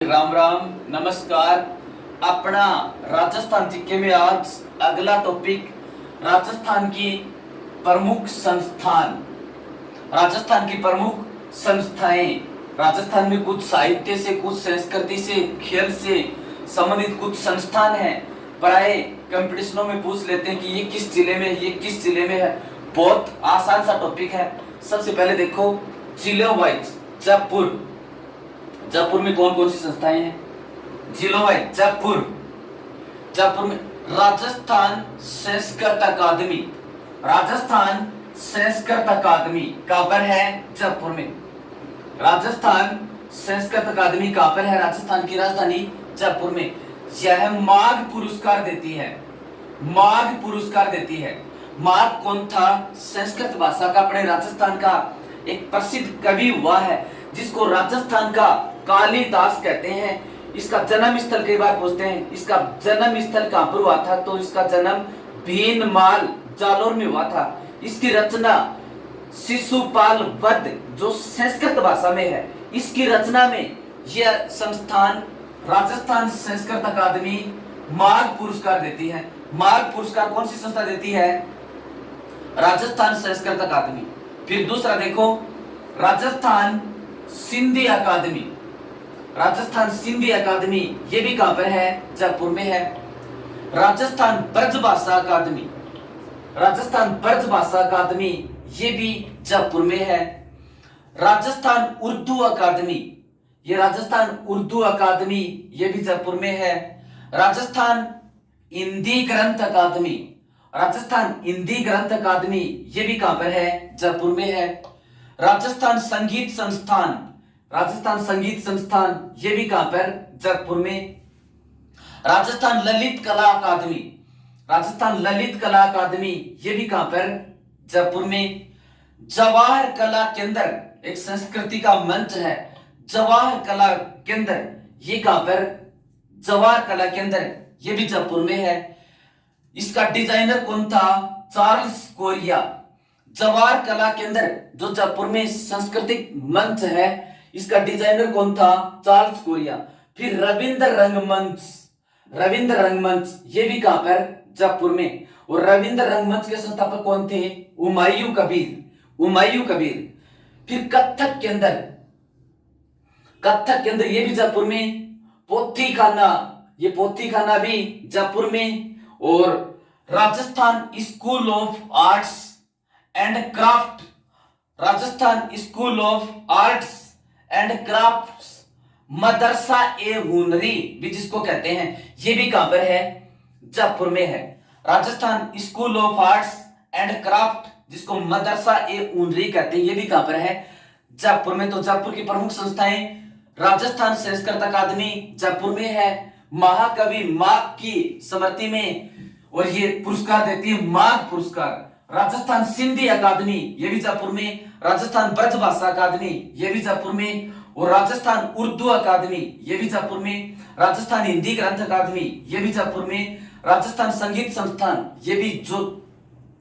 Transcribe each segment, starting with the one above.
राम राम नमस्कार। अपना राजस्थान जीके में आज अगला टॉपिक राजस्थान की प्रमुख संस्थान, राजस्थान की प्रमुख संस्थाएं। राजस्थान में कुछ साहित्य से, कुछ संस्कृति से, खेल से संबंधित कुछ संस्थान हैं। प्राय कंपटीशनों में पूछ लेते हैं कि ये किस जिले में है, ये किस जिले में है। बहुत आसान सा टॉपिक है। सबसे पहले देखो जिलों वाइज। जयपुर, जयपुर में कौन कौन सी संस्थाएं हैं? जिलों वाइज जयपुर, जयपुर में राजस्थान संस्कृत अकादमी, राजस्थान संस्कृत अकादमी कहां पर है? जयपुर में। राजस्थान संस्कृत अकादमी कहां पर है? राजस्थान की राजधानी जयपुर में। यह माघ पुरस्कार देती है, माघ पुरस्कार देती है। माघ कौन था? संस्कृत भाषा का, अपने राजस्थान का एक प्रसिद्ध कवि हुआ है जिसको राजस्थान का कालिदास कहते हैं। इसका जन्म स्थल कई बार पूछते हैं, इसका जन्म स्थल कहां पर हुआ था? तो इसका जन्म भीनमाल जालोर में हुआ था। इसकी रचना शिशुपाल वध जो संस्कृत भाषा में है, इसकी रचना में यह संस्थान राजस्थान संस्कृत अकादमी माघ पुरस्कार देती है। माघ पुरस्कार कौन सी संस्था देती है? राजस्थान संस्कृत अकादमी। फिर दूसरा देखो राजस्थान सिंधी अकादमी, राजस्थान सिंधी अकादमी ये भी कहां पर है? जयपुर में है। राजस्थान ब्रजभाषा अकादमी, राजस्थान ब्रजभाषा अकादमी ये भी जयपुर में है। राजस्थान उर्दू अकादमी, ये राजस्थान उर्दू अकादमी ये भी जयपुर में है। राजस्थान हिंदी ग्रंथ अकादमी, राजस्थान हिंदी ग्रंथ अकादमी ये भी कहां पर है? जयपुर में है। राजस्थान संगीत संस्थान, राजस्थान संगीत संस्थान ये भी कहां पर? जयपुर में। राजस्थान ललित कला अकादमी, राजस्थान ललित कला अकादमी ये भी कहां पर? जयपुर में। जवाहर कला केंद्र एक संस्कृति का मंच है, जवाहर कला केंद्र ये कहां पर? जवाहर कला केंद्र ये भी जयपुर में है। इसका डिजाइनर कौन था? Charles Korea. जवाहर कला केंद्र जो जयपुर में सांस्कृतिक मंच है, इसका डिजाइनर कौन था? Charles Korea. फिर रविंद्र रंगमंच, रविंद्र रंगमंच ये भी कहां पर? जयपुर में। और रविंद्र रंगमंच के संस्थापक कौन थे? हुमायूं कबीर, हुमायूं कबीर। फिर कथक केंद्र, कथक केंद्र ये भी जयपुर में। पोथी खाना, ये पोथी खाना भी जयपुर में। और Rajasthan school of arts and craft, Rajasthan school of arts and craft Madarsa e Hunari भी जिसको कहते हैं, ये भी कहां पर है? जयपुर में है। Rajasthan school of arts and craft जिसको मदरसा ए हुनरी कहते हैं, ये भी कहां पर है? जयपुर में। तो जयपुर की प्रमुख संस्थाएं राजस्थान संस्कृत अकादमी जयपुर में है, महाकवि माघ की स्मृति में, और ये पुरस्कार देती है माघ पुरस्कार। राजस्थान सिंधी अकादमी ये भी जयपुर में। राजस्थान ब्रजभाषा अकादमी ये भी जयपुर में। और राजस्थान उर्दू अकादमी ये भी जयपुर में। राजस्थान हिंदी ग्रंथ अकादमी ये भी जयपुर में। राजस्थान संगीत संस्थान ये भी जो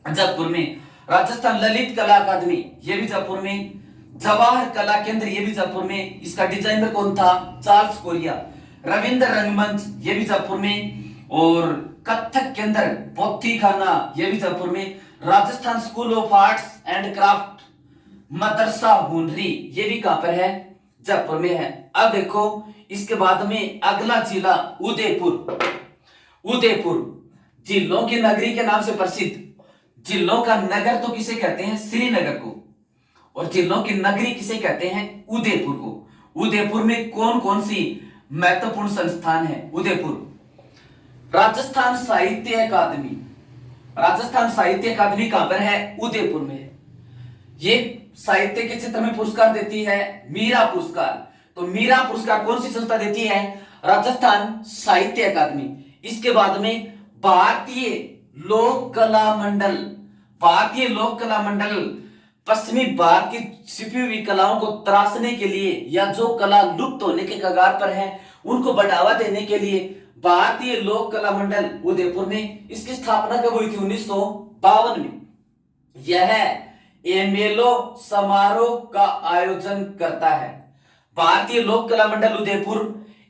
जयपुर में। राजस्थान ललित कला अकादमी ये भी जयपुर में। जवाहर कला केंद्र ये भी जयपुर में। इसका डिजाइनर कौन था? Charles Korea. रविंद्र रंगमंच ये भी जयपुर में। और कथक केंद्र पोथी खाना ये भी जयपुर में। Rajasthan school of arts and craft Madarsa Hunari ये भी कहां पर है? जयपुर में है। अब देखो इसके बाद में अगला जिला उदयपुर, उदयपुर जिलों की नगरी के नाम से प्रसिद्ध। जिलों का नगर तो किसे कहते हैं? श्रीनगर को। और जिलों की नगरी किसे कहते हैं? उदयपुर को। उदयपुर में कौन कौन सी महत्वपूर्ण संस्थान है? उदयपुर राजस्थान साहित्य अकादमी, राजस्थान साहित्य अकादमी कहां पर है? उदयपुर में है। ये साहित्य के क्षेत्र में पुरस्कार देती है मीरा पुरस्कार। तो मीरा पुरस्कार कौन सी संस्था देती है? राजस्थान साहित्य अकादमी। इसके बाद में भारतीय लोक कला मंडल, भारतीय लोक कला मंडल पश्चिमी भारत की छिपी हुई कलाओं को तराशने के लिए या जो कला लुप्त होने के कगार पर है उनको बढ़ावा देने के लिए भारतीय लोक कला मंडल उदयपुर में, इसकी स्थापना कब हुई थी? 1952 में। यह एमेलो समारोह का आयोजन करता है। भारतीय लोक कला मंडल उदयपुर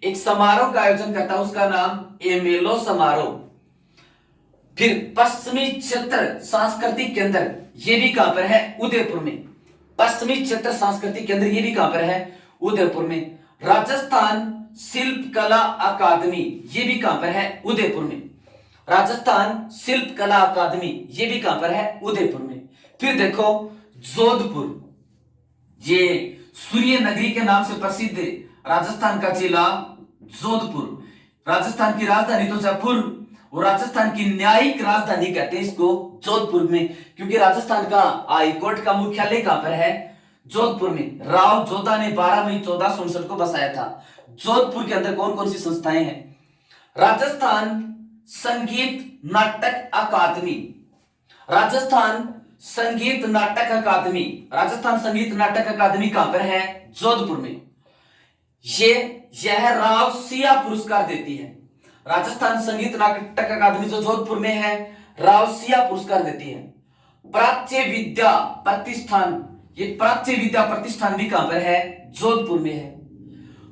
एक समारोह का आयोजन करता है, उसका नाम एमेलो समारोह। फिर पश्चिमी क्षेत्र सांस्कृतिक केंद्र, ये भी कहां पर है? उदयपुर में। पश्चिमी क्षेत्र सांस्कृतिक केंद्र, ये भी कहां पर है? उदयपुर में। राजस्थान शिल्प कला अकादमी, ये भी कहां पर है? उदयपुर में। राजस्थान शिल्प कला अकादमी, ये भी कहां पर है? उदयपुर में। फिर देखो जोधपुर, ये सूर्य नगरी के नाम से प्रसिद्ध राजस्थान का जिला जोधपुर। राजस्थान की राजधानी तो जयपुर, और राजस्थान की न्यायिक राजधानी कहते हैं इसको जोधपुर में, क्योंकि राजस्थान का हाई कोर्ट का मुख्यालय कहां पर है? जोधपुर में। राव जोधा ने 12 मई 1467 को बसाया था। जोधपुर के अंदर कौन कौन सी संस्थाएं हैं? राजस्थान संगीत नाटक अकादमी, राजस्थान संगीत नाटक अकादमी। राजस्थान संगीत नाटक अकादमी कहां पर है? जोधपुर में। यह राव सिया पुरस्कार देती है। राजस्थान संगीत नाटक अकादमी जो जोधपुर में है, राव सिया पुरस्कार देती है। प्राच्य विद्या प्रतिष्ठान, ये प्राच्य विद्या प्रतिष्ठान भी कहां पर है? जोधपुर में है।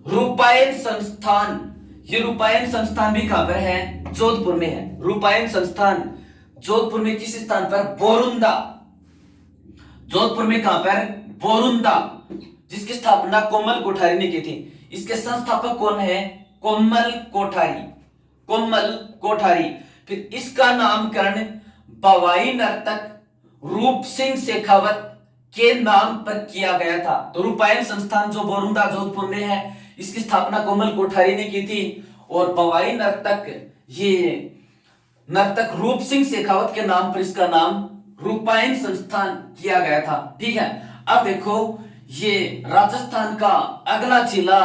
रूपायन संस्थान, ये रूपायन संस्थान भी कहां पर है? जोधपुर में है। रूपायन संस्थान जोधपुर में किस स्थान पर? बोरुंदा। जोधपुर में कहां पर? बोरुंदा, जिसकी स्थापना कोमल कोठारी ने की थी। इसके संस्थापक कौन है? कोमल कोठारी, कोमल कोठारी। फिर इसका नामकरण बवाई नर्तक रूप सिंह शेखावत के नाम पर किया गया था। तो रूपायन संस्थान जो बोरुंदा जोधपुर में है, इसकी स्थापना कोमल कोठारी ने की थी, और बवाई नर्तक, ये नर्तक रूप सिंह शेखावत के नाम पर इसका नाम रूपायन संस्थान किया गया था। ठीक है, अब देखो ये राजस्थान का अगला जिला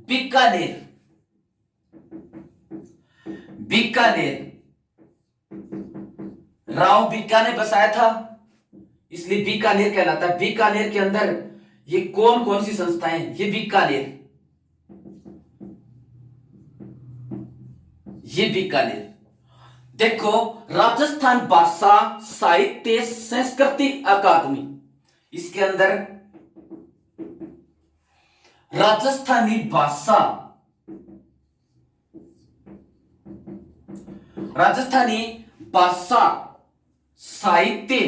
बीकानेर। बीकानेर राव बीका ने बसाया था, इसलिए बीकानेर कहलाता है। बीकानेर के अंदर ये कौन कौन सी संस्थाएं? ये बीकानेर, ये बीकानेर। देखो राजस्थान भाषा साहित्य संस्कृति अकादमी, इसके अंदर राजस्थानी भाषा, राजस्थानी भाषा साहित्य,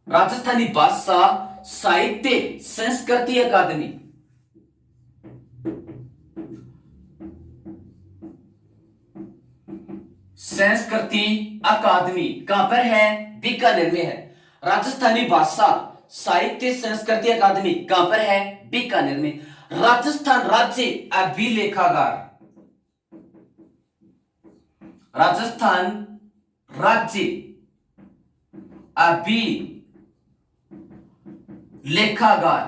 राजस्थानी भाषा साहित्य संस्कृति अकादमी, संस्कृति अकादमी कहां पर है? बीकानेर में है। राजस्थानी भाषा साहित्य संस्कृति अकादमी कहां पर है? बीकानेर में। राजस्थान राज्य अभिलेखागार, राजस्थान राज्य अभिलेखागार,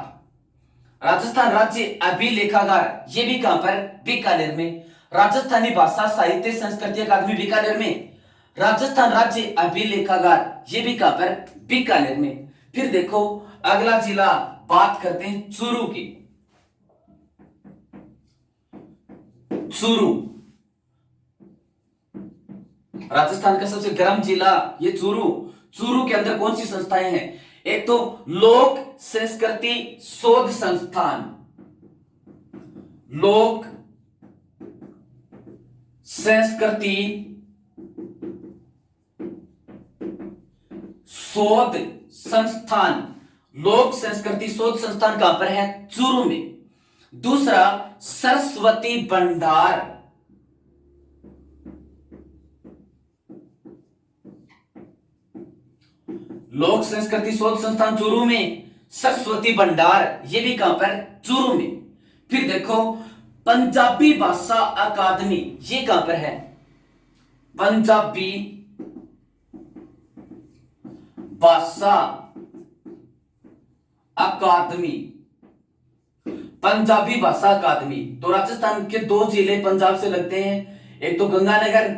राजस्थान राज्य अभिलेखागार, ये भी कहां पर? बीकानेर में। राजस्थानी भाषा साहित्य संस्कृति अकादमी बीकानेर में। राजस्थान राज्य अभिलेखागार, ये भी कहां पर? बीकानेर में। फिर देखो अगला जिला, बात करते हैं चूरू की। चूरू राजस्थान का सबसे गर्म जिला ये चूरू। चूरू के अंदर कौन सी संस्थाएं हैं? एक तो लोक संस्कृति शोध संस्थान, लोक संस्कृति शोध संस्थान, लोक संस्कृति शोध संस्थान कहां पर है? चूरू में। दूसरा सरस्वती भंडार, लोक संस्कृति शोध संस्थान चूरू में। सरस्वती भंडार, ये भी कहां पर? चूरू में। फिर देखो पंजाबी भाषा अकादमी, ये कहां पर है? पंजाबी भाषा अकादमी, पंजाबी भाषा अकादमी। तो राजस्थान के दो जिले पंजाब से लगते हैं, एक तो गंगानगर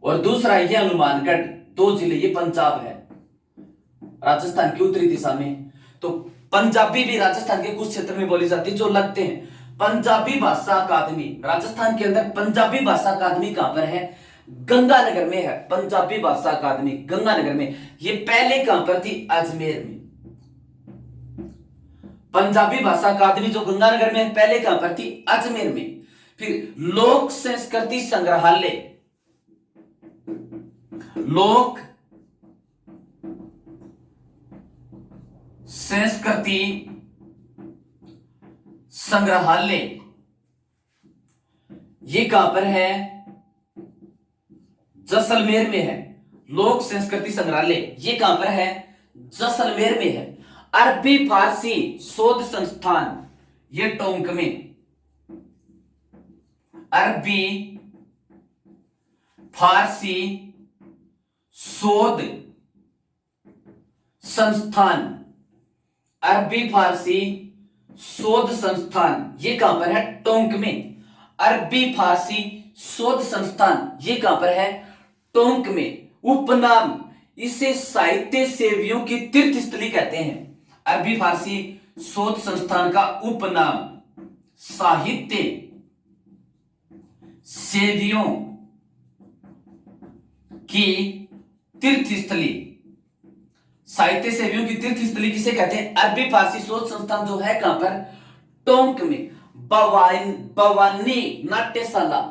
और दूसरा ये हनुमानगढ़। दो जिले ये पंजाब है, राजस्थान की उत्तरी दिशा में। तो पंजाबी भी राजस्थान के कुछ क्षेत्र में बोली जाती है जो लगते हैं। पंजाबी भाषा अकादमी, राजस्थान के अंदर पंजाबी भाषा अकादमी कहां पर है? गंगानगर में है। पंजाबी भाषा अकादमी गंगानगर में। ये पहले कहां पर थी? अजमेर में। पंजाबी भाषा अकादमी जो गंगानगर में पहले कहां पर थी, अजमेर में। फिर लोक संस्कृति संग्रहालय, लोक संस्कृति संग्रहालय ये कहां पर है, जैसलमेर में है। लोक संस्कृति संग्रहालय ये कहां पर है, जैसलमेर में है। अरबी फारसी शोध संस्थान ये टोंक में, अरबी फारसी शोध संस्थान, अरबी फारसी शोध संस्थान ये कहां पर है, टोंक में। अरबी फारसी शोध संस्थान ये कहां पर है, टोंक में। उपनाम, इसे साहित्य सेवियों की तीर्थ स्थली कहते हैं। अरबी फारसी शोध संस्थान का उपनाम साहित्य सेवियों की तीर्थ स्थली, साहित्य सेवियों की तीर्थ स्थली किसे कहते हैं, अरबी फारसी शोध संस्थान जो है कहां पर, टोंक में। भवानी नाट्यशाला,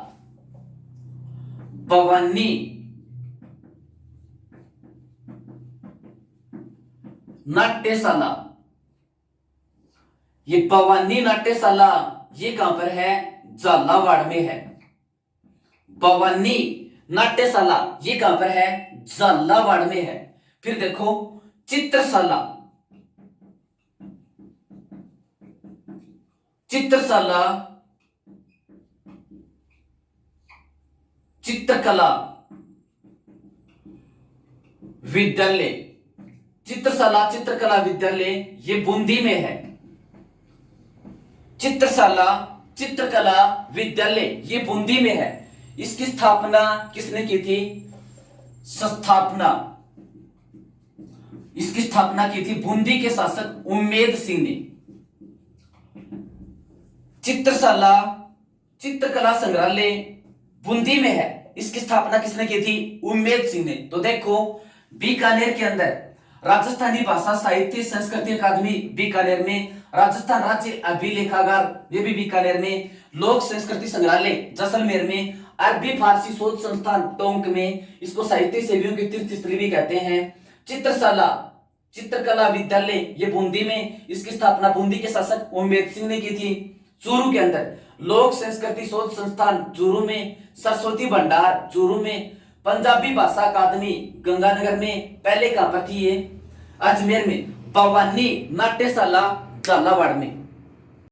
भवानी नाट्यशाला, ये भवानी नाट्यशाला ये कहां पर है, झालावाड़ में है। भवानी नाट्यशाला ये कहां पर है, झालावाड़ में है। फिर देखो चित्रशाला, चित्रशाला चित्रकला विद्यालय, चित्रशाला चित्रकला विद्यालय ये बूंदी में है। चित्रशाला चित्रकला विद्यालय ये बूंदी में है। इसकी स्थापना किसने की थी, इसकी स्थापना की थी बूंदी के शासक उम्मेद सिंह ने। चित्रशाला चित्रकला संग्रहालय बूंदी में है, इसकी स्थापना किसने की थी, उम्मेद सिंह ने। तो देखो बीकानेर के अंदर राजस्थानी भाषा साहित्य संस्कृति अकादमी बीकानेर में, राजस्थान राज्य अभिलेखागार ये भी बीकानेर में, लोक संस्कृति संग्रहालय जैसलमेर में, अरबी फारसी शोध संस्थान टोंक में, इसको साहित्य सेवियों की तीर्थ स्थली भी कहते हैं। चित्रशाला चित्रकला विद्यालय ये बूंदी में, इसकी स्थापना बूंदी के शासक उम्मेद सिंह ने की थी। चूरू के अंदर लोक संस्कृति शोध संस्थान चूरू में, सरस्वती भंडार चूरू में, पंजाबी भाषा अकादमी गंगानगर में, पहले कहां पर थी ये, अजमेर में। भवानी नाट्यशाला झालावाड़ में।